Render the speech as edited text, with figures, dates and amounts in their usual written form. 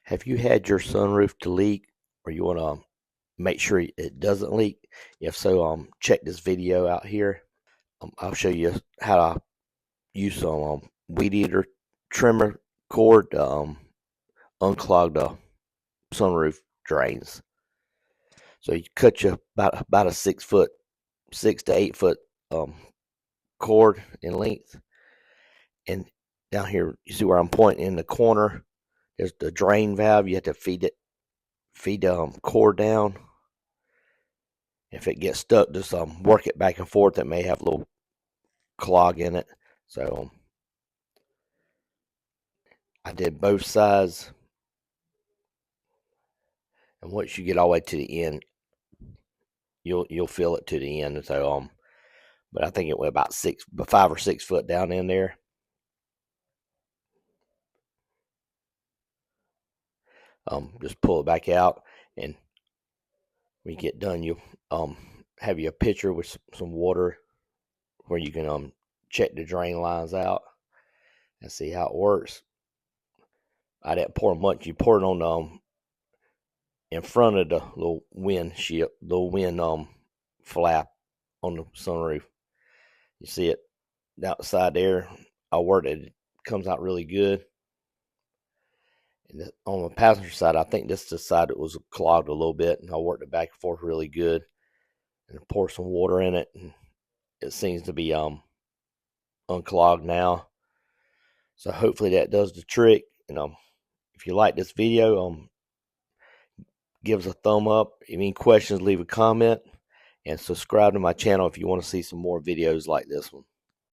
Have you had your sunroof to leak, or you want to make sure it doesn't leak? If so, check this video out here. I'll show you how to use some weed eater trimmer cord to unclog the sunroof drains. So you cut you about a 6 foot, 6 to 8 foot cord in length, and down here you see where I'm pointing in the corner. There's the drain valve. You have to feed the cord down. If it gets stuck, just work it back and forth. It may have a little clog in it. So I did both sides, and once you get all the way to the end, you'll feel it to the end. So but I think it went about 5 or 6 foot down in there. Just pull it back out, and when you get done, you have you a pitcher with some water where you can check the drain lines out and see how it works. I didn't pour much. You pour it on in front of the little wind flap on the sunroof. You see it outside there. I worked it. It comes out really good. And on the passenger side, I think this is the side that was clogged a little bit, and I worked it back and forth really good, and pour some water in it, and it seems to be unclogged now. So hopefully that does the trick. If you like this video, give us a thumb up. If any questions, leave a comment, and subscribe to my channel if you want to see some more videos like this one.